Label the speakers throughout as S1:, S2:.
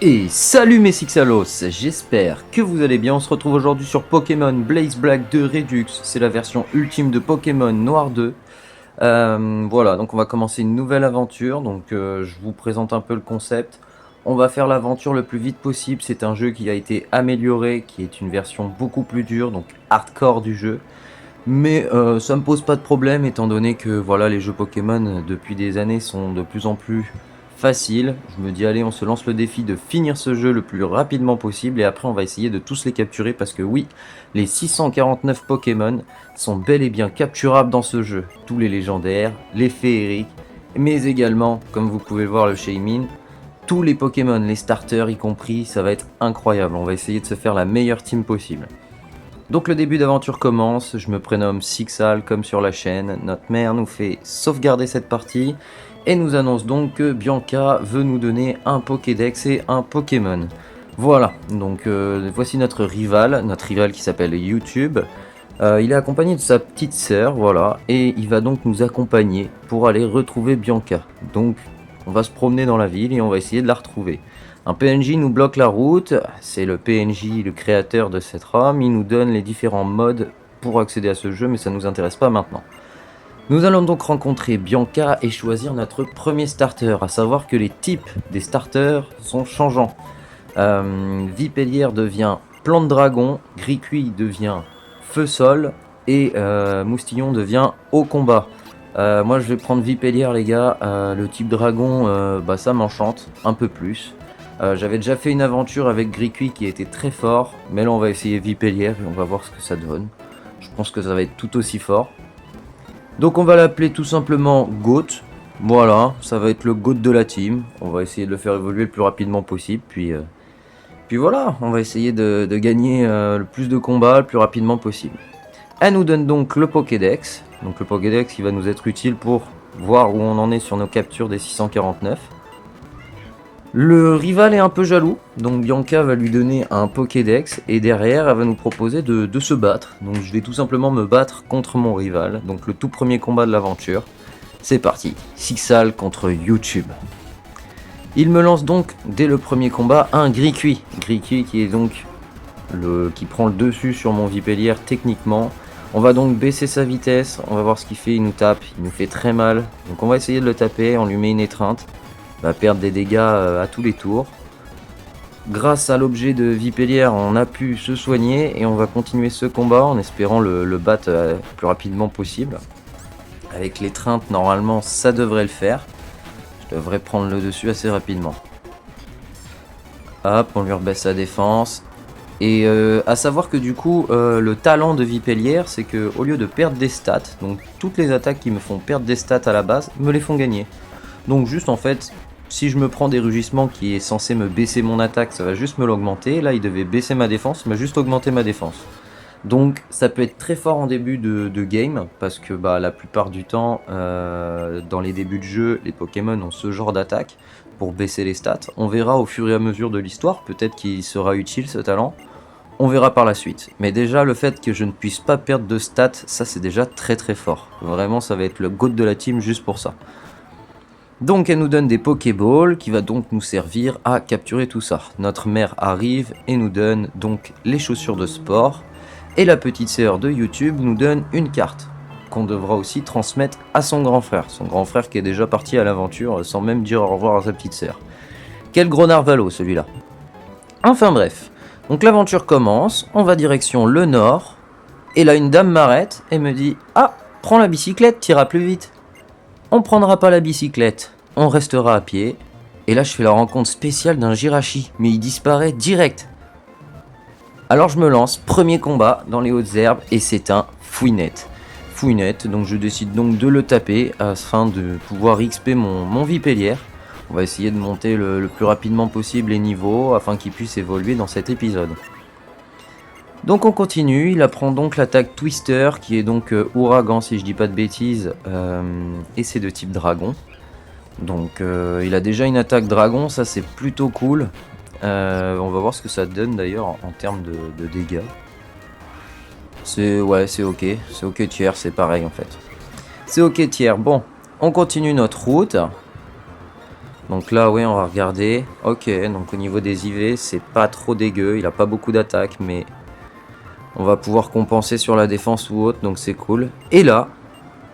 S1: Et salut mes Sixalos, j'espère que vous allez bien. On se retrouve aujourd'hui sur Pokémon Blaze Black 2 Redux. C'est la version ultime de Pokémon Noir 2. Voilà, donc on va commencer une nouvelle aventure. Donc je vous présente un peu le concept. On va faire l'aventure le plus vite possible. C'est un jeu qui a été amélioré, qui est une version beaucoup plus dure, donc hardcore du jeu. Mais ça me pose pas de problème étant donné que voilà, les jeux Pokémon depuis des années sont de plus en plus faciles. Je me dis allez, on se lance le défi de finir ce jeu le plus rapidement possible et après on va essayer de tous les capturer parce que oui, les 649 Pokémon sont bel et bien capturables dans ce jeu. Tous les légendaires, les féeriques, mais également, comme vous pouvez le voir, le Shaymin, tous les Pokémon, les starters y compris, ça va être incroyable. On va essayer de se faire la meilleure team possible. Donc le début d'aventure commence, je me prénomme Sixal comme sur la chaîne, notre mère nous fait sauvegarder cette partie et nous annonce donc que Bianca veut nous donner un Pokédex et un Pokémon. Voilà, donc voici notre rival qui s'appelle YouTube. Il est accompagné de sa petite sœur, voilà, et il va donc nous accompagner pour aller retrouver Bianca. Donc on va se promener dans la ville et on va essayer de la retrouver. Un PNJ nous bloque la route, c'est le PNJ, le créateur de cette ROM, il nous donne les différents modes pour accéder à ce jeu, mais ça ne nous intéresse pas maintenant. Nous allons donc rencontrer Bianca et choisir notre premier starter, à savoir que les types des starters sont changeants. Vipellière devient plante dragon, Gricuit devient feu-sol et Moustillon devient haut combat. Moi je vais prendre Vipellière les gars, le type dragon ça m'enchante un peu plus. J'avais déjà fait une aventure avec Gricuit qui était très fort, mais là on va essayer Vipellière et on va voir ce que ça donne. Je pense que ça va être tout aussi fort. Donc on va l'appeler tout simplement Goat. Voilà, ça va être le Goat de la team. On va essayer de le faire évoluer le plus rapidement possible. Puis voilà, on va essayer de gagner le plus de combats le plus rapidement possible. Elle nous donne donc le Pokédex. Donc le Pokédex qui va nous être utile pour voir où on en est sur nos captures des 649. Le rival est un peu jaloux, donc Bianca va lui donner un Pokédex et derrière elle va nous proposer de se battre. Donc je vais tout simplement me battre contre mon rival, donc le tout premier combat de l'aventure. C'est parti, Sixal contre YouTube. Il me lance donc dès le premier combat un Gricuit. Gricuit qui est donc qui prend le dessus sur mon Vipellière techniquement. On va donc baisser sa vitesse, on va voir ce qu'il fait, il nous tape, il nous fait très mal. Donc on va essayer de le taper, on lui met une étreinte. Va perdre des dégâts à tous les tours. Grâce à l'objet de Vipellière, on a pu se soigner et on va continuer ce combat en espérant le battre le plus rapidement possible. Avec l'étreinte, normalement, ça devrait le faire. Je devrais prendre le dessus assez rapidement. Hop, on lui rebaisse sa défense. Et à savoir que du coup, le talent de Vipellière, c'est que au lieu de perdre des stats, donc toutes les attaques qui me font perdre des stats à la base, me les font gagner. Donc juste en fait, si je me prends des rugissements qui est censé me baisser mon attaque, ça va juste me l'augmenter. Là, il devait baisser ma défense, il m'a juste augmenté ma défense. Donc ça peut être très fort en début de game, parce que la plupart du temps, dans les débuts de jeu, les Pokémon ont ce genre d'attaque pour baisser les stats. On verra au fur et à mesure de l'histoire, peut-être qu'il sera utile ce talent. On verra par la suite. Mais déjà, le fait que je ne puisse pas perdre de stats, ça c'est déjà très très fort. Vraiment, ça va être le GOAT de la team juste pour ça. Donc elle nous donne des Pokéballs qui va donc nous servir à capturer tout ça. Notre mère arrive et nous donne donc les chaussures de sport. Et la petite sœur de YouTube nous donne une carte qu'on devra aussi transmettre à son grand frère. Son grand frère qui est déjà parti à l'aventure sans même dire au revoir à sa petite sœur. Quel gros narvalo celui-là. Enfin bref, donc l'aventure commence, on va direction le nord. Et là une dame m'arrête et me dit « Ah, prends la bicyclette, t'iras plus vite ». On prendra pas la bicyclette, on restera à pied. Et là je fais la rencontre spéciale d'un Jirachi, mais il disparaît direct. Alors je me lance, premier combat dans les hautes herbes et c'est un Fouinette. Fouinette, donc je décide donc de le taper afin de pouvoir XP mon Vipellière. On va essayer de monter le plus rapidement possible les niveaux afin qu'il puisse évoluer dans cet épisode. Donc on continue, il apprend donc l'attaque Twister qui est donc ouragan si je dis pas de bêtises et c'est de type dragon. Donc il a déjà une attaque dragon, ça c'est plutôt cool. On va voir ce que ça donne d'ailleurs en termes de dégâts. C'est ok tiers, c'est pareil en fait. C'est ok tiers, bon, on continue notre route. Donc là, oui, on va regarder. Ok, donc au niveau des IV, c'est pas trop dégueu. Il a pas beaucoup d'attaques, mais on va pouvoir compenser sur la défense ou autre, donc c'est cool. Et là,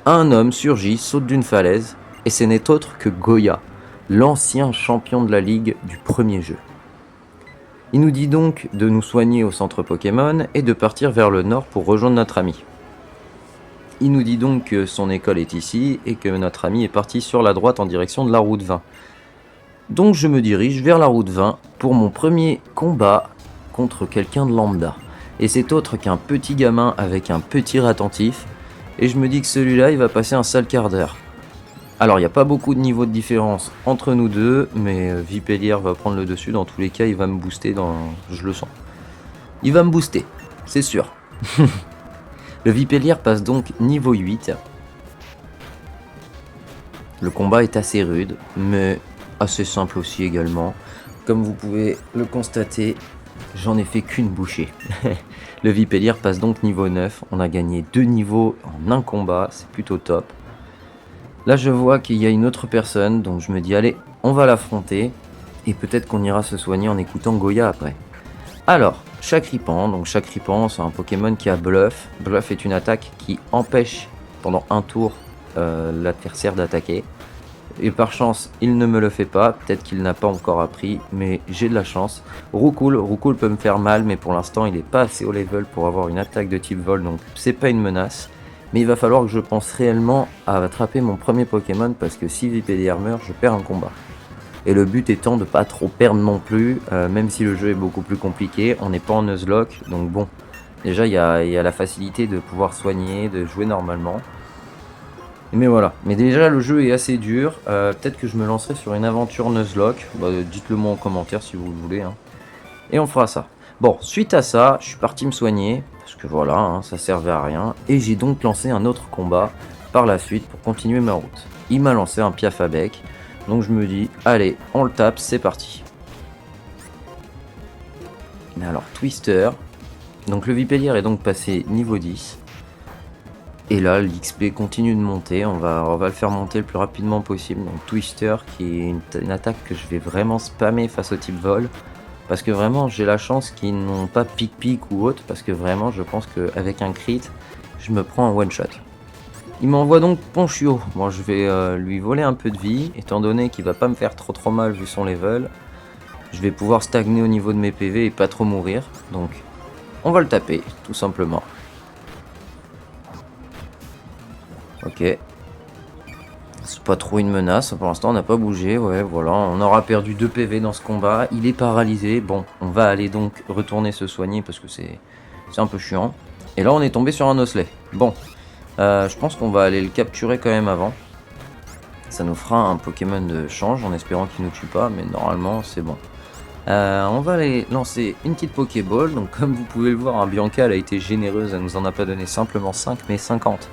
S1: un homme surgit, saute d'une falaise, et ce n'est autre que Goya, l'ancien champion de la ligue du premier jeu. Il nous dit donc de nous soigner au centre Pokémon et de partir vers le nord pour rejoindre notre ami. Il nous dit donc que son école est ici et que notre ami est parti sur la droite en direction de la route 20. Donc je me dirige vers la route 20 pour mon premier combat contre quelqu'un de lambda. Et c'est autre qu'un petit gamin avec un petit attentif. Et je me dis que celui-là, il va passer un sale quart d'heure. Alors, il n'y a pas beaucoup de niveau de différence entre nous deux, mais Vipellier va prendre le dessus. Dans tous les cas, il va me booster, je le sens. Il va me booster, c'est sûr. Le Vipellier passe donc niveau 8. Le combat est assez rude, mais assez simple aussi également. Comme vous pouvez le constater, j'en ai fait qu'une bouchée. Le Vipellier passe donc niveau 9. On a gagné 2 niveaux en un combat, c'est plutôt top. Là, je vois qu'il y a une autre personne, donc je me dis, allez, on va l'affronter. Et peut-être qu'on ira se soigner en écoutant Goya après. Alors, Chakripan. Donc Chakripan, c'est un Pokémon qui a Bluff. Bluff est une attaque qui empêche pendant un tour l'adversaire d'attaquer. Et par chance, il ne me le fait pas. Peut-être qu'il n'a pas encore appris, mais j'ai de la chance. Roucoule peut me faire mal, mais pour l'instant, il n'est pas assez haut level pour avoir une attaque de type vol, donc c'est pas une menace. Mais il va falloir que je pense réellement à attraper mon premier Pokémon, parce que si Vipellier meurt, je perds un combat. Et le but étant de pas trop perdre non plus, même si le jeu est beaucoup plus compliqué, on n'est pas en Nuzlocke, donc bon. Déjà, il y a la facilité de pouvoir soigner, de jouer normalement. Mais voilà, mais déjà le jeu est assez dur, peut-être que je me lancerai sur une aventure Nuzlocke, dites-le moi en commentaire si vous le voulez, hein. Et on fera ça. Bon, suite à ça, je suis parti me soigner, parce que voilà, hein, ça servait à rien, et j'ai donc lancé un autre combat par la suite pour continuer ma route. Il m'a lancé un Piaf à bec, donc je me dis, allez, on le tape, c'est parti. Mais alors, Twister, donc le Vipellier est donc passé niveau 10. Et là, l'XP continue de monter, on va le faire monter le plus rapidement possible. Donc Twister, qui est une attaque que je vais vraiment spammer face au type vol. Parce que vraiment, j'ai la chance qu'ils n'ont pas pic-pic ou autre. Parce que vraiment, je pense qu'avec un crit, je me prends un one-shot. Il m'envoie donc Ponchio. Bon, je vais lui voler un peu de vie, étant donné qu'il va pas me faire trop mal vu son level. Je vais pouvoir stagner au niveau de mes PV et pas trop mourir. Donc, on va le taper, tout simplement. Ok. C'est pas trop une menace, pour l'instant on n'a pas bougé, ouais voilà, on aura perdu 2 PV dans ce combat, il est paralysé, bon, on va aller donc retourner se soigner parce que c'est un peu chiant. Et là on est tombé sur un Osselet. Bon, je pense qu'on va aller le capturer quand même avant. Ça nous fera un Pokémon de change en espérant qu'il nous tue pas, mais normalement c'est bon. On va aller lancer une petite Pokéball, donc comme vous pouvez le voir, hein, Bianca elle a été généreuse, elle nous en a pas donné simplement 5 mais 50.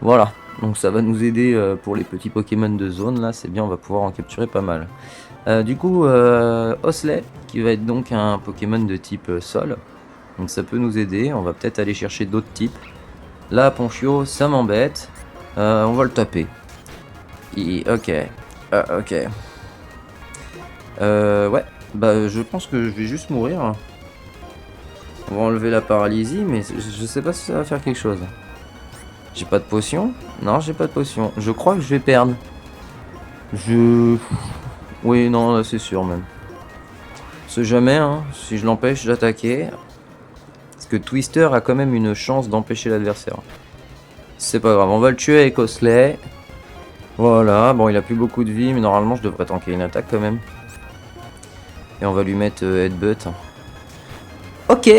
S1: Voilà, donc ça va nous aider pour les petits Pokémon de zone, là c'est bien, on va pouvoir en capturer pas mal. Du coup, Osselet, qui va être donc un Pokémon de type sol, donc ça peut nous aider, on va peut-être aller chercher d'autres types. Là, Ponchio, ça m'embête, on va le taper. Ok, ok. Ouais, bah je pense que je vais juste mourir. On va enlever la paralysie, mais je sais pas si ça va faire quelque chose. J'ai pas de potion? Non, j'ai pas de potion. Je crois que je vais perdre. Oui, non, c'est sûr même. C'est jamais, hein, si je l'empêche d'attaquer. Parce que Twister a quand même une chance d'empêcher l'adversaire. C'est pas grave, on va le tuer avec Osselet. Voilà, bon, il a plus beaucoup de vie, mais normalement, je devrais tanker une attaque quand même. Et on va lui mettre Headbutt. Ok,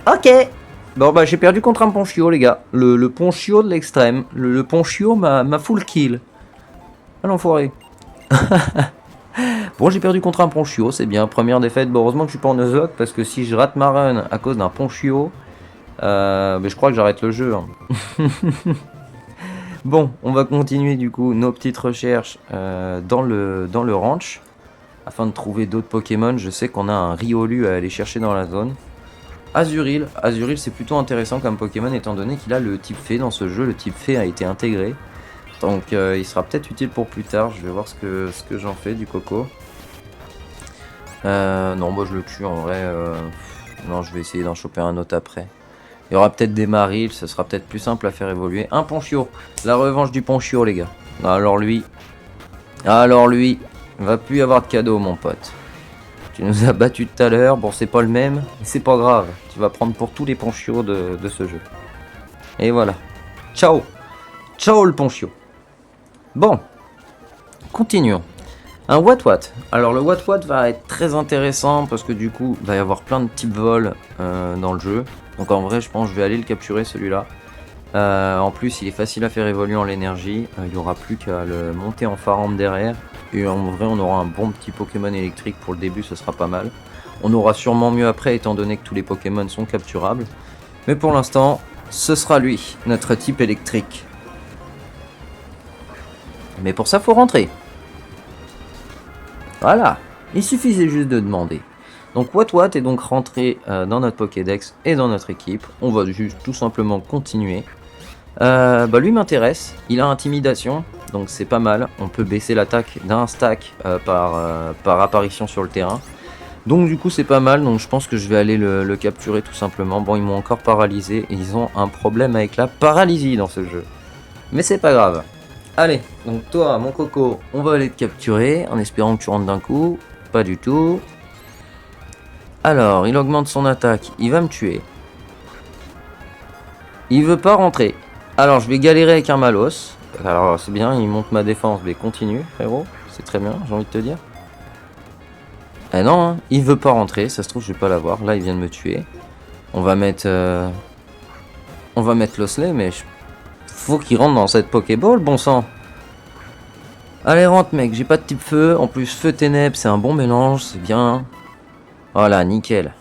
S1: ok. Bon bah j'ai perdu contre un Ponchio les gars, le Ponchio de l'extrême, le Ponchio m'a full kill. Ah l'enfoiré. Bon j'ai perdu contre un Ponchio, c'est bien, première défaite, bon, heureusement que je suis pas en Nuzlocke parce que si je rate ma run à cause d'un Ponchio, mais je crois que j'arrête le jeu. Hein. Bon, on va continuer du coup nos petites recherches dans le ranch, afin de trouver d'autres Pokémon. Je sais qu'on a un Riolu à aller chercher dans la zone. Azurill c'est plutôt intéressant comme Pokémon étant donné qu'il a le type fée dans ce jeu, le type fée a été intégré. Donc il sera peut-être utile pour plus tard. Je vais voir ce que j'en fais du coco. Non, moi je le tue en vrai. Non, je vais essayer d'en choper un autre après. Il y aura peut-être des marils, ce sera peut-être plus simple à faire évoluer. Un ponchio, la revanche du ponchio les gars. Alors lui, va plus y avoir de cadeau mon pote. Tu nous as battu tout à l'heure, bon c'est pas le même, mais c'est pas grave. Tu vas prendre pour tous les ponchios de ce jeu. Et voilà. Ciao. Ciao le ponchio. Bon, continuons. Un What. Alors le What va être très intéressant parce que du coup il va y avoir plein de types vols dans le jeu. Donc en vrai je pense que je vais aller le capturer celui-là. En plus il est facile à faire évoluer en l'énergie. Il n'y aura plus qu'à le monter en farm derrière. Et en vrai on aura un bon petit Pokémon électrique pour le début, ce sera pas mal. On aura sûrement mieux après étant donné que tous les Pokémon sont capturables. Mais pour l'instant ce sera lui, notre type électrique. Mais pour ça faut rentrer. Voilà, il suffisait juste de demander. Donc What est donc rentré dans notre Pokédex et dans notre équipe. On va juste tout simplement continuer. Lui m'intéresse, il a intimidation, donc c'est pas mal. On peut baisser l'attaque d'un stack par apparition sur le terrain. Donc du coup c'est pas mal, donc je pense que je vais aller le capturer tout simplement. Bon, ils m'ont encore paralysé et ils ont un problème avec la paralysie dans ce jeu. Mais c'est pas grave. Allez, donc toi, mon coco, on va aller te capturer en espérant que tu rentres d'un coup. Pas du tout. Alors, il augmente son attaque, il va me tuer. Il veut pas rentrer. Alors, je vais galérer avec un Malos. Alors, c'est bien, il monte ma défense, mais continue, frérot. C'est très bien, j'ai envie de te dire. Ah non, hein, il veut pas rentrer, ça se trouve, je vais pas l'avoir. Là, il vient de me tuer. On va mettre l'Osley, mais faut qu'il rentre dans cette Pokéball, bon sang. Allez, rentre, mec, j'ai pas de type feu. En plus, feu ténèbres, c'est un bon mélange, c'est bien. Voilà, nickel.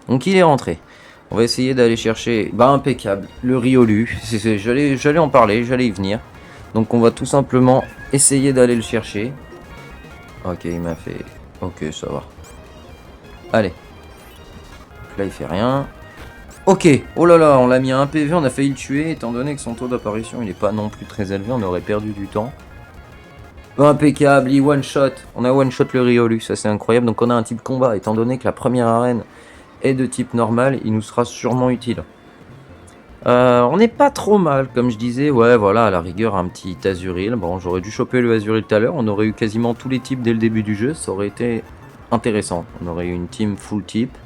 S1: Donc, il est rentré. On va essayer d'aller chercher, impeccable, le Riolu. J'allais en parler, j'allais y venir. Donc, on va tout simplement essayer d'aller le chercher. Ok, il m'a fait... Ok, ça va. Allez. Là, il fait rien. Ok, oh là là, on l'a mis à 1 PV, on a failli le tuer, étant donné que son taux d'apparition il est pas non plus très élevé, on aurait perdu du temps. Impeccable, il one shot, on a one shot le Riolu, ça c'est incroyable, donc on a un type combat, étant donné que la première arène est de type normal, il nous sera sûrement utile. On n'est pas trop mal, comme je disais, ouais voilà, à la rigueur un petit Azuril, bon j'aurais dû choper le Azuril tout à l'heure, on aurait eu quasiment tous les types dès le début du jeu, ça aurait été intéressant, on aurait eu une team full type.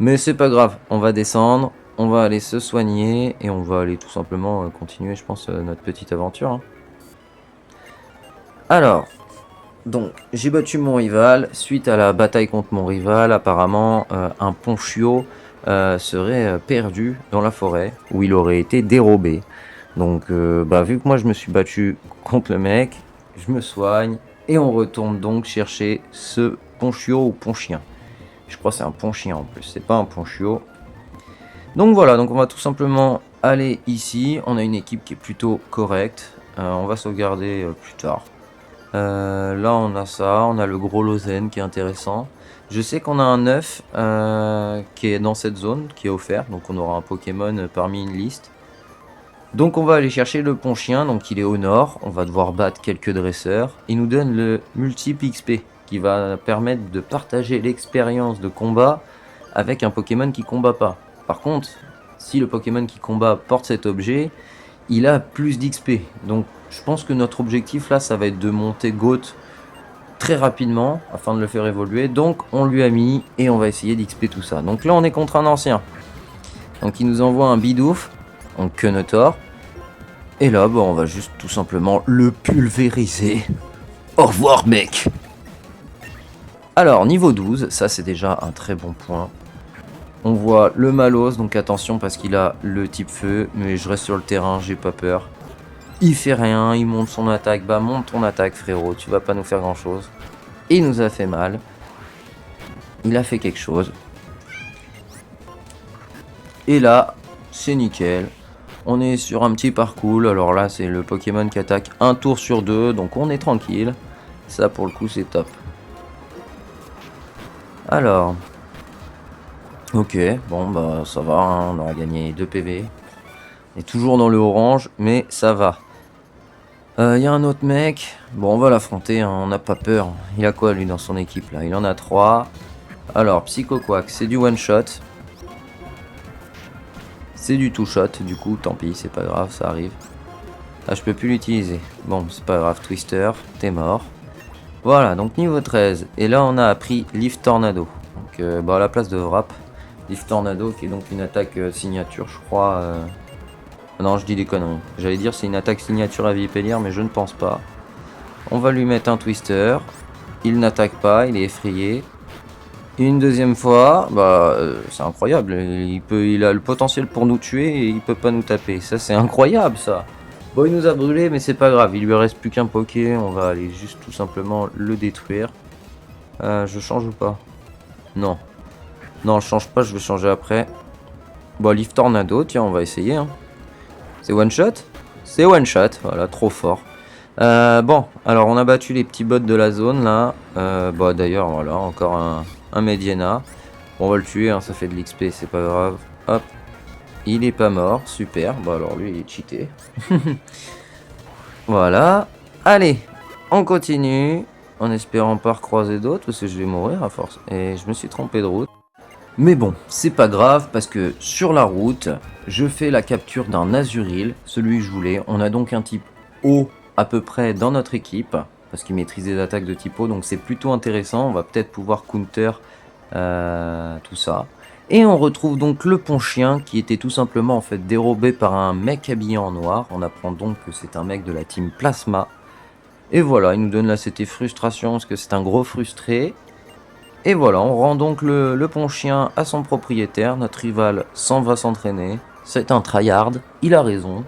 S1: Mais c'est pas grave, on va descendre, on va aller se soigner et on va aller tout simplement continuer, je pense, notre petite aventure. Hein. Alors, donc, j'ai battu mon rival. Suite à la bataille contre mon rival, apparemment, un Ponchio serait perdu dans la forêt où il aurait été dérobé. Donc, vu que moi je me suis battu contre le mec, je me soigne et on retourne donc chercher ce Ponchio ou Ponchien. Je crois que c'est un ponchien en plus, c'est pas un ponchio. Donc voilà, donc on va tout simplement aller ici. On a une équipe qui est plutôt correcte. On va sauvegarder plus tard. Là on a ça, on a le gros Lozen qui est intéressant. Je sais qu'on a un œuf qui est dans cette zone, qui est offert. Donc on aura un Pokémon parmi une liste. Donc on va aller chercher le ponchien, donc il est au nord. On va devoir battre quelques dresseurs. Il nous donne le multiple XP. Qui va permettre de partager l'expérience de combat avec un Pokémon qui combat pas. Par contre, si le Pokémon qui combat porte cet objet, il a plus d'XP. Donc je pense que notre objectif là, ça va être de monter Goat très rapidement afin de le faire évoluer. Donc on lui a mis et on va essayer d'XP tout ça. Donc là on est contre un ancien. Donc il nous envoie un Bidouf, donc Kenotor. Et là, on va juste tout simplement le pulvériser. Au revoir mec. Alors, niveau 12, ça c'est déjà un très bon point. On voit le Malos, donc attention parce qu'il a le type feu, mais je reste sur le terrain, j'ai pas peur. Il fait rien, il monte son attaque, monte ton attaque frérot, tu vas pas nous faire grand chose. Il nous a fait mal. Il a fait quelque chose. Et là, c'est nickel. On est sur un petit parcours, alors là c'est le Pokémon qui attaque un tour sur 2, donc on est tranquille. Ça pour le coup c'est top. Alors, ok, bon ça va, hein, on aura gagné 2 PV. On est toujours dans le orange, mais ça va. Il y a un autre mec. Bon, on va l'affronter, hein, on n'a pas peur. Il a quoi lui dans son équipe là? Il en a 3. Alors, Psycho Quack, c'est du one shot. C'est du two shot, du coup, tant pis, c'est pas grave, ça arrive. Ah, je peux plus l'utiliser. Bon, c'est pas grave, Twister, t'es mort. Voilà, donc niveau 13. Et là, on a appris Lift Tornado. Donc, à la place de Wrap, Lift Tornado, qui est donc une attaque signature, je crois. Non, je dis des conneries. J'allais dire c'est une attaque signature à Vipellier, mais je ne pense pas. On va lui mettre un Twister. Il n'attaque pas, il est effrayé. Une deuxième fois, c'est incroyable. Il a le potentiel pour nous tuer et il peut pas nous taper. Ça, c'est incroyable, ça. Bon, il nous a brûlé, mais c'est pas grave. Il lui reste plus qu'un Poké. On va aller juste tout simplement le détruire. Je change ou pas? Non. Non, je change pas, je vais changer après. Bon, Lift Tornado, tiens, on va essayer. Hein. C'est one shot? C'est one shot, voilà, trop fort. Bon, alors on a battu les petits bots de la zone là. D'ailleurs, voilà, encore un Mediana. Bon, on va le tuer, hein, ça fait de l'XP, c'est pas grave. Hop, il est pas mort, super. Bon, alors lui, il est cheaté. Voilà, allez, on continue. En espérant pas recroiser d'autres, parce que je vais mourir à force. Et je me suis trompé de route. Mais bon, c'est pas grave parce que sur la route, je fais la capture d'un Azuril, celui que je voulais. On a donc un type eau à peu près dans notre équipe, parce qu'il maîtrise des attaques de type eau, donc c'est plutôt intéressant. On va peut-être pouvoir counter tout ça. Et on retrouve donc le pont-chien qui était tout simplement en fait dérobé par un mec habillé en noir. On apprend donc que c'est un mec de la team Plasma. Et voilà, il nous donne là cette frustration parce que c'est un gros frustré. Et voilà, on rend donc le pont-chien à son propriétaire. Notre rival s'en va s'entraîner. C'est un tryhard, il a raison.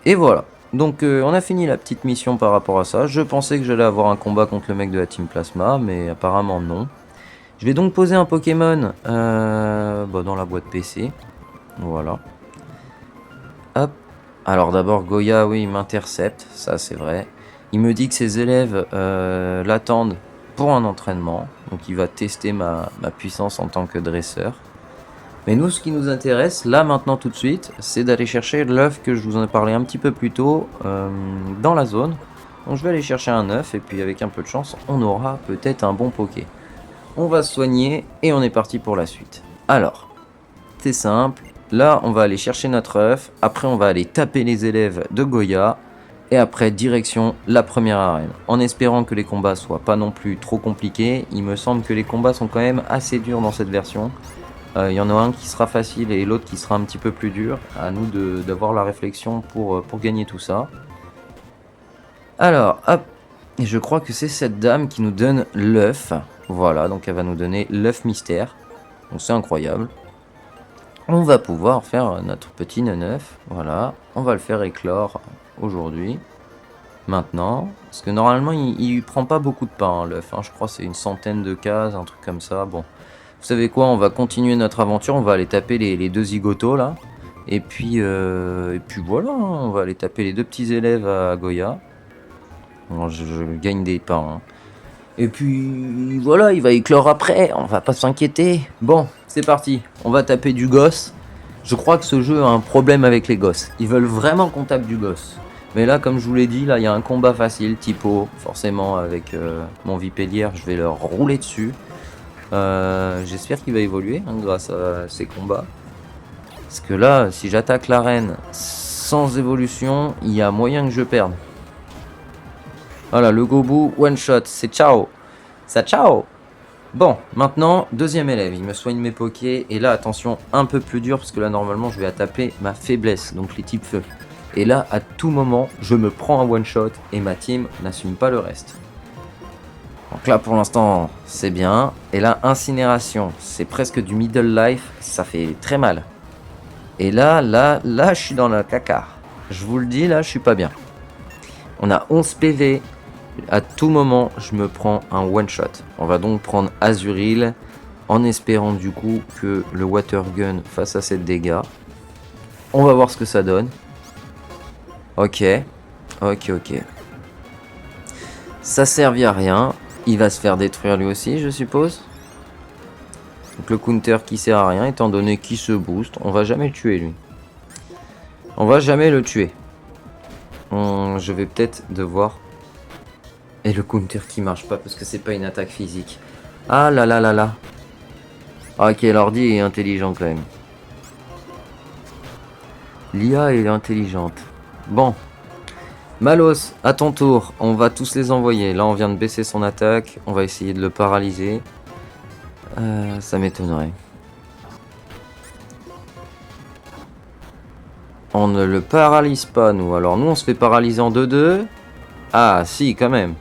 S1: Et voilà. Donc on a fini la petite mission par rapport à ça. Je pensais que j'allais avoir un combat contre le mec de la Team Plasma, mais apparemment non. Je vais donc poser un Pokémon dans la boîte PC. Voilà. Hop. Alors d'abord Goya, oui, il m'intercepte, ça c'est vrai. Il me dit que ses élèves l'attendent pour un entraînement. Donc il va tester ma puissance en tant que dresseur. Mais nous, ce qui nous intéresse, là, maintenant, tout de suite, c'est d'aller chercher l'œuf que je vous en ai parlé un petit peu plus tôt dans la zone. Donc je vais aller chercher un œuf et puis avec un peu de chance, on aura peut-être un bon Poké. On va se soigner et on est parti pour la suite. Alors, c'est simple. Là, on va aller chercher notre œuf. Après, on va aller taper les élèves de Goya. Et après, direction la première arène. En espérant que les combats soient pas non plus trop compliqués. Il me semble que les combats sont quand même assez durs dans cette version. Il y en a un qui sera facile et l'autre qui sera un petit peu plus dur. À nous d'avoir la réflexion pour gagner tout ça. Alors, hop. Et je crois que c'est cette dame qui nous donne l'œuf. Voilà, donc elle va nous donner l'œuf mystère. Donc c'est incroyable. On va pouvoir faire notre petit neuf. Voilà, on va le faire éclore aujourd'hui. Maintenant, parce que normalement il prend pas beaucoup de pain hein, l'œuf. Hein. Je crois que c'est une centaine de cases, un truc comme ça. Bon, vous savez quoi, on va continuer notre aventure. On va aller taper les deux zigotos là. Et puis voilà, hein, on va aller taper les deux petits élèves à Goya. Bon, je gagne des pains. Hein. Et puis voilà, il va éclore après, on va pas s'inquiéter. Bon, c'est parti, on va taper du gosse. Je crois que ce jeu a un problème avec les gosses. Ils veulent vraiment qu'on tape du gosse. Mais là, comme je vous l'ai dit, là il y a un combat facile, typo. Forcément, avec mon Vipellier, je vais leur rouler dessus. J'espère qu'il va évoluer hein, grâce à ces combats. Parce que là, si j'attaque l'arène sans évolution, il y a moyen que je perde. Voilà, le Gobu, one shot, c'est ciao. Ça ciao. Bon, maintenant, deuxième élève, il me soigne mes pokés. Et là, attention, un peu plus dur, parce que là, normalement, je vais attaquer ma faiblesse, donc les types feu. Et là, à tout moment, je me prends un one shot et ma team n'assume pas le reste. Donc là, pour l'instant, c'est bien. Et là, incinération, c'est presque du middle life, ça fait très mal. Et là, je suis dans la caca. Je vous le dis, là, je suis pas bien. On a 11 PV. À tout moment, je me prends un one shot. On va donc prendre Azuril en espérant du coup que le Water Gun fasse assez de dégâts. On va voir ce que ça donne. Ok. Ça servit à rien. Il va se faire détruire lui aussi, je suppose. Donc le counter qui sert à rien étant donné qu'il se booste. On va jamais le tuer lui. On va jamais le tuer. Je vais peut-être devoir... Et le counter qui marche pas parce que c'est pas une attaque physique. Ah là là là là. Ah, ok, l'ordi est intelligent quand même. L'IA est intelligente. Bon. Malos, à ton tour. On va tous les envoyer. Là, on vient de baisser son attaque. On va essayer de le paralyser. Ça m'étonnerait. On ne le paralyse pas, nous. Alors, nous, on se fait paralyser en 2-2. Ah, si, quand même.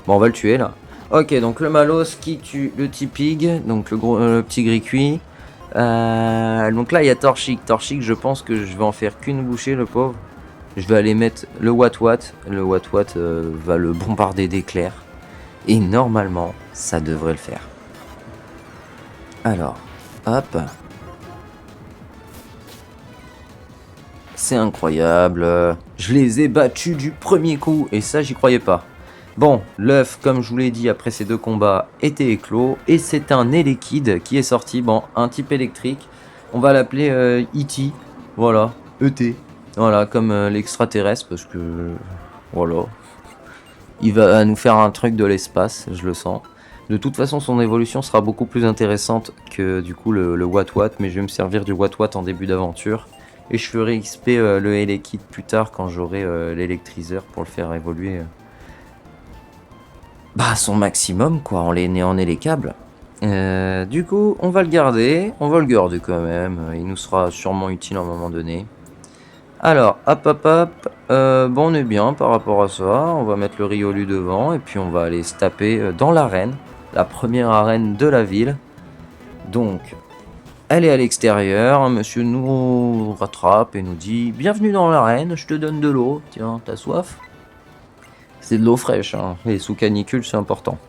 S1: Bon, on va le tuer, là. Ok, donc le Malos qui tue le petit pig. Donc, le petit gris cuit. Donc là, il y a Torchic. Torchic, je pense que je vais en faire qu'une bouchée, le pauvre. Je vais aller mettre le Wat-Wat. Le Wat-Wat va le bombarder d'éclairs. Et normalement, ça devrait le faire. Alors, hop. C'est incroyable. Je les ai battus du premier coup. Et ça, j'y croyais pas. Bon, l'œuf, comme je vous l'ai dit, après ces 2 combats, était éclos. Et c'est un Elekid qui est sorti. Bon, un type électrique. On va l'appeler E.T. Voilà, E.T. Voilà, comme l'extraterrestre, parce que... Voilà. Il va nous faire un truc de l'espace, je le sens. De toute façon, son évolution sera beaucoup plus intéressante que du coup le Wat-Wat. Mais je vais me servir du Wat-Wat en début d'aventure. Et je ferai XP le Elekid plus tard quand j'aurai l'électriseur pour le faire évoluer... Bah, son maximum, quoi, en les câbles. Du coup, on va le garder quand même. Il nous sera sûrement utile à un moment donné. Alors, hop, hop, hop. Bon, on est bien par rapport à ça. On va mettre le Riolu devant et puis on va aller se taper dans l'arène. La première arène de la ville. Donc, elle est à l'extérieur. Monsieur nous rattrape et nous dit: bienvenue dans l'arène, je te donne de l'eau. Tiens, t'as soif? C'est de l'eau fraîche, hein. Et sous canicule, c'est important.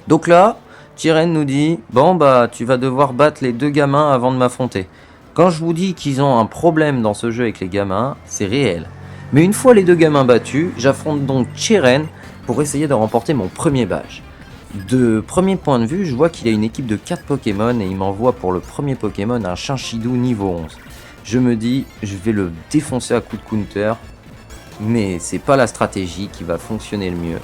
S1: Donc là, Tyren nous dit: bon, bah, tu vas devoir battre les 2 gamins avant de m'affronter. Quand je vous dis qu'ils ont un problème dans ce jeu avec les gamins, c'est réel. Mais une fois les 2 gamins battus, j'affronte donc Tyren pour essayer de remporter mon premier badge. De premier point de vue, je vois qu'il a une équipe de 4 Pokémon et il m'envoie pour le premier Pokémon un Chinchidou niveau 11. Je me dis, je vais le défoncer à coups de counter. Mais c'est pas la stratégie qui va fonctionner le mieux.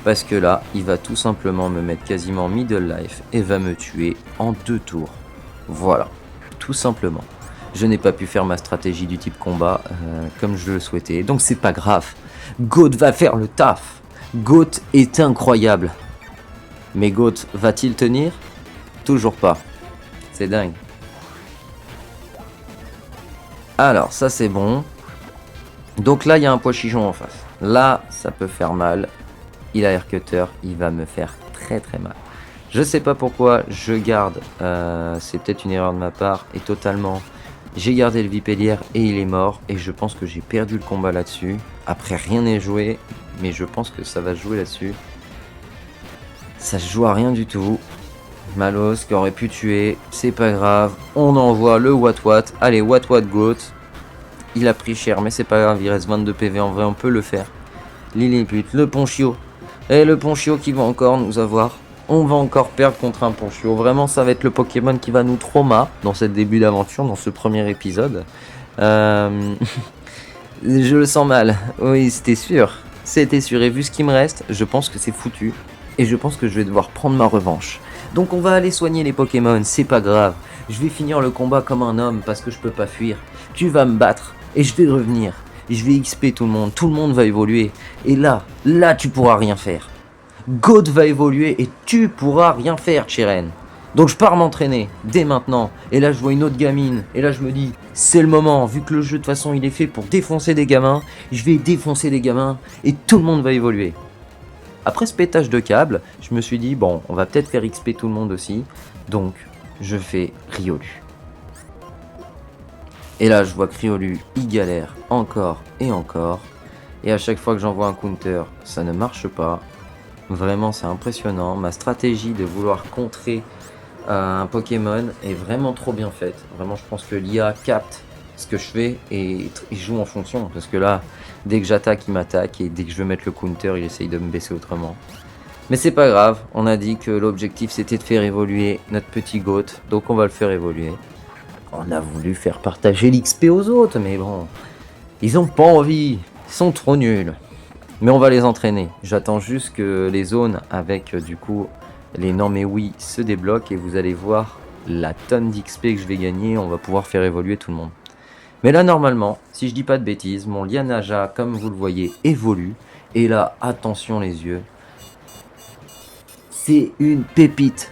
S1: Parce que là, il va tout simplement me mettre quasiment middle life et va me tuer en 2 tours. Voilà, tout simplement. Je n'ai pas pu faire ma stratégie du type combat comme je le souhaitais. Donc c'est pas grave. Goat va faire le taf. Goat est incroyable. Mais Goat va-t-il tenir? Toujours pas. C'est dingue. Alors ça c'est bon. Donc là, il y a un pois chichon en face. Là, ça peut faire mal. Il a Air Cutter, il va me faire très très mal. Je sais pas pourquoi je garde, c'est peut-être une erreur de ma part, et totalement, j'ai gardé le Vipellière et il est mort, et je pense que j'ai perdu le combat là-dessus. Après, rien n'est joué, mais je pense que ça va se jouer là-dessus. Ça se joue à rien du tout. Malos qui aurait pu tuer, c'est pas grave. On envoie le Wat-Wat. Allez, Wat-Wat Goat. Il a pris cher, mais c'est pas grave, il reste 22 PV, en vrai on peut le faire. Lilliput, le Ponchio. Et le Ponchio qui va encore nous avoir. On va encore perdre contre un Ponchio. Vraiment, ça va être le Pokémon qui va nous trauma dans ce début d'aventure, dans ce premier épisode. Je le sens mal. Oui, c'était sûr. C'était sûr. Et vu ce qui me reste, je pense que c'est foutu. Et je pense que je vais devoir prendre ma revanche. Donc on va aller soigner les Pokémon, c'est pas grave. Je vais finir le combat comme un homme parce que je peux pas fuir. Tu vas me battre. Et je vais revenir, et je vais XP tout le monde va évoluer. Et là tu pourras rien faire. Goat va évoluer et tu pourras rien faire, Tyren. Donc je pars m'entraîner, dès maintenant. Et là je vois une autre gamine, et là je me dis, c'est le moment, vu que le jeu de toute façon il est fait pour défoncer des gamins, je vais défoncer des gamins, et tout le monde va évoluer. Après ce pétage de câble, je me suis dit, bon, on va peut-être faire XP tout le monde aussi. Donc je fais Riolu. Et là, je vois que Riolu, il galère encore et encore. Et à chaque fois que j'envoie un counter, ça ne marche pas. Vraiment, c'est impressionnant. Ma stratégie de vouloir contrer un Pokémon est vraiment trop bien faite. Vraiment, je pense que l'IA capte ce que je fais et il joue en fonction. Parce que là, dès que j'attaque, il m'attaque. Et dès que je veux mettre le counter, il essaye de me baisser autrement. Mais c'est pas grave. On a dit que l'objectif, c'était de faire évoluer notre petit Goat. Donc on va le faire évoluer. On a voulu faire partager l'XP aux autres, mais bon, ils ont pas envie. Ils sont trop nuls. Mais on va les entraîner. J'attends juste que les zones avec du coup les non mais oui se débloquent et vous allez voir la tonne d'XP que je vais gagner. On va pouvoir faire évoluer tout le monde. Mais là normalement, si je dis pas de bêtises, mon Lianaja comme vous le voyez évolue. Et là, attention les yeux. C'est une pépite.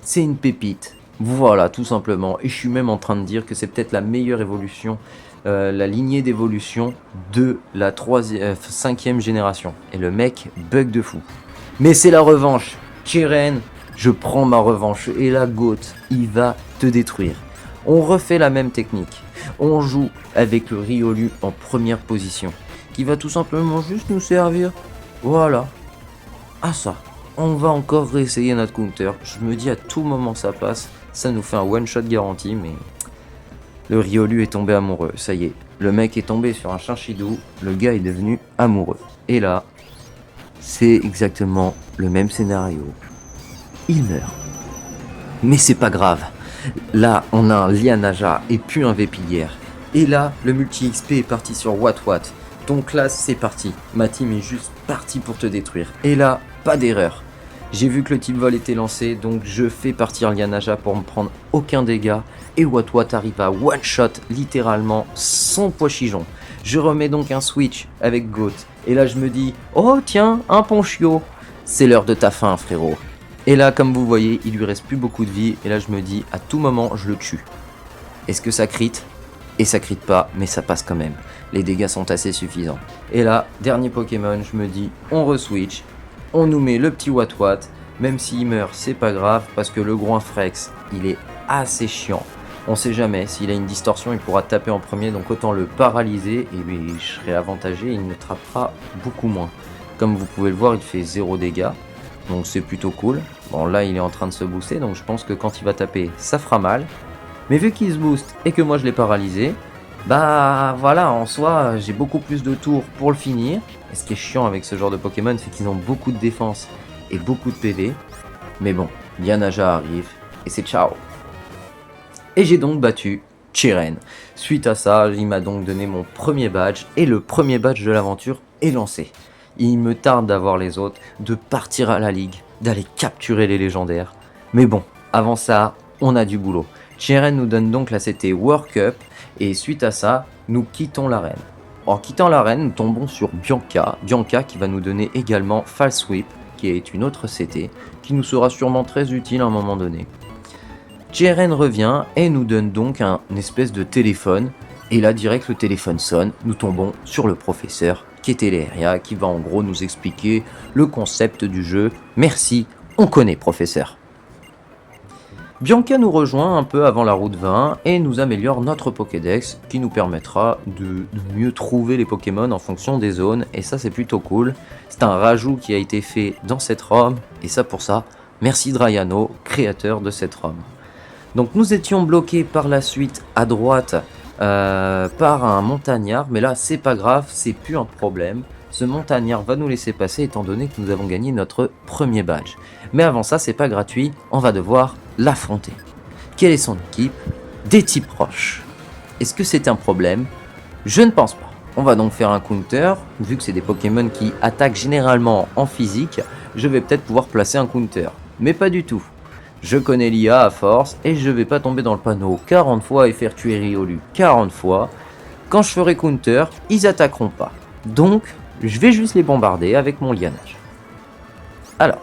S1: C'est une pépite. Voilà, tout simplement. Et je suis même en train de dire que c'est peut-être la meilleure évolution, la lignée d'évolution de la 5e génération. Et le mec bug de fou. Mais c'est la revanche. Chiren, je prends ma revanche. Et la Goat, il va te détruire. On refait la même technique. On joue avec le Riolu en première position. Qui va tout simplement juste nous servir. Voilà. À ça. On va encore réessayer notre counter. Je me dis à tout moment ça passe. Ça nous fait un one shot garanti. Mais le Riolu est tombé amoureux. Ça y est. Le mec est tombé sur un Chinchidou. Le gars est devenu amoureux. Et là, c'est exactement le même scénario. Il meurt. Mais c'est pas grave. Là, on a un Lianaja et puis un Vépilière. Et là, le multi-XP est parti sur Wat. Donc là, c'est parti. Ma team est juste partie pour te détruire. Et là, pas d'erreur. J'ai vu que le type vol était lancé, donc je fais partir Lianaja pour me prendre aucun dégât. Et Wat arrive à one-shot littéralement son poichijon. Je remets donc un switch avec Goat. Et là, je me dis, oh tiens, un Ponchio. C'est l'heure de ta fin, frérot. Et là, comme vous voyez, il lui reste plus beaucoup de vie. Et là, je me dis, à tout moment, je le tue. Est-ce que ça crit? Et ça crit pas, mais ça passe quand même. Les dégâts sont assez suffisants. Et là, dernier Pokémon, je me dis, on re-switch. On nous met le petit Wat. Même s'il meurt, c'est pas grave, parce que le Groin Frex, il est assez chiant. On sait jamais, s'il a une distorsion, il pourra taper en premier, donc autant le paralyser, et puis je serai avantagé, il me trappera beaucoup moins. Comme vous pouvez le voir, il fait 0 dégâts. Donc c'est plutôt cool. Bon là il est en train de se booster, donc je pense que quand il va taper ça fera mal. Mais vu qu'il se booste et que moi je l'ai paralysé, bah voilà, en soi j'ai beaucoup plus de tours pour le finir. Et ce qui est chiant avec ce genre de Pokémon, c'est qu'ils ont beaucoup de défense et beaucoup de PV. Mais bon, Lianaja arrive et c'est ciao. Et j'ai donc battu Chiren. Suite à ça, il m'a donc donné mon premier badge et le premier badge de l'aventure est lancé. Il me tarde d'avoir les autres, de partir à la ligue, d'aller capturer les légendaires. Mais bon, avant ça, on a du boulot. Chiren nous donne donc la CT World Cup, et suite à ça, nous quittons l'arène. En quittant l'arène, nous tombons sur Bianca. Bianca qui va nous donner également False Sweep, qui est une autre CT, qui nous sera sûrement très utile à un moment donné. Chiren revient et nous donne donc un espèce de téléphone. Et là, direct, le téléphone sonne, nous tombons sur le professeur qui est Teleria, qui va en gros nous expliquer le concept du jeu. Merci, on connaît professeur. Bianca nous rejoint un peu avant la route 20 et nous améliore notre Pokédex qui nous permettra de mieux trouver les Pokémon en fonction des zones, et ça c'est plutôt cool. C'est un rajout qui a été fait dans cette ROM, et ça pour ça, merci Draiano, créateur de cette ROM. Donc nous étions bloqués par la suite à droite par un montagnard, mais là c'est pas grave, c'est plus un problème. Ce montagnard va nous laisser passer étant donné que nous avons gagné notre premier badge. Mais avant ça, c'est pas gratuit, on va devoir l'affronter. Quelle est son équipe? Des types roches. Est-ce que c'est un problème? Je ne pense pas. On va donc faire un counter, vu que c'est des Pokémon qui attaquent généralement en physique, je vais peut-être pouvoir placer un counter. Mais pas du tout. Je connais l'IA à force et je vais pas tomber dans le panneau 40 fois et faire tuer Riolu 40 fois. Quand je ferai counter, ils attaqueront pas. Donc, je vais juste les bombarder avec mon lianage. Alors,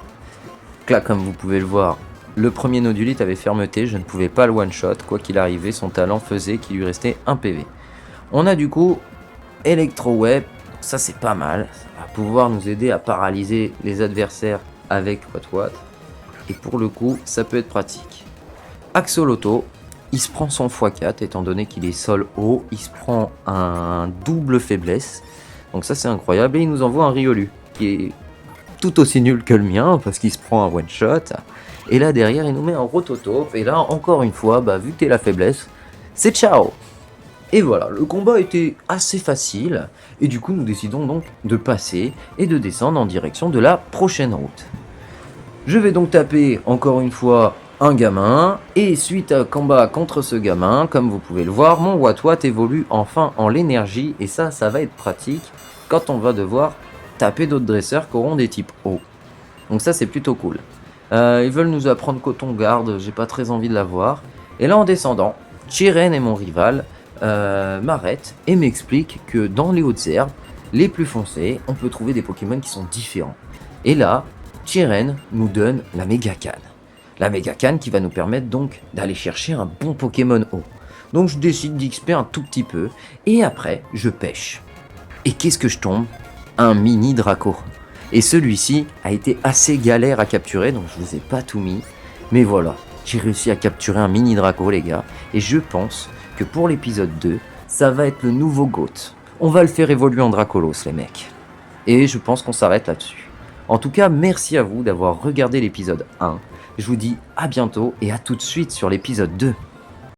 S1: là comme vous pouvez le voir, le premier Nodulite avait fermeté, je ne pouvais pas le one-shot. Quoi qu'il arrivait, son talent faisait qu'il lui restait un PV. On a du coup Electro-Web, ça c'est pas mal. Ça va pouvoir nous aider à paralyser les adversaires avec Wat. Et pour le coup, ça peut être pratique. Axolotl, il se prend son x4, étant donné qu'il est sol haut, il se prend un double faiblesse. Donc ça c'est incroyable, et il nous envoie un Riolu, qui est tout aussi nul que le mien, parce qu'il se prend un one shot. Et là derrière, il nous met un Rototope, et là encore une fois, vu que t'es la faiblesse, c'est ciao. Et voilà, le combat était assez facile, et du coup nous décidons donc de passer, et de descendre en direction de la prochaine route. Je vais donc taper encore une fois un gamin, et suite à combat contre ce gamin, comme vous pouvez le voir, mon Wat évolue enfin en l'énergie, et ça va être pratique. quand on va devoir taper d'autres dresseurs qui auront des types eau. Donc ça c'est plutôt cool. Ils veulent nous apprendre Coton Garde, j'ai pas très envie de la voir. Et là en descendant, Chiren et mon rival m'arrêtent et m'expliquent que dans les hautes herbes, les plus foncées, on peut trouver des Pokémon qui sont différents. Et là, Chiren nous donne la Méga Canne. La Méga Canne qui va nous permettre donc d'aller chercher un bon Pokémon eau. Donc je décide d'XP un tout petit peu, et après je pêche. Et qu'est-ce que je tombe? Un mini Draco. Et celui-ci a été assez galère à capturer, donc je vous ai pas tout mis. Mais voilà, j'ai réussi à capturer un mini Draco les gars, et je pense que pour l'épisode 2, ça va être le nouveau GOAT. On va le faire évoluer en Dracolos les mecs. Et je pense qu'on s'arrête là-dessus. En tout cas, merci à vous d'avoir regardé l'épisode 1. Je vous dis à bientôt et à tout de suite sur l'épisode 2.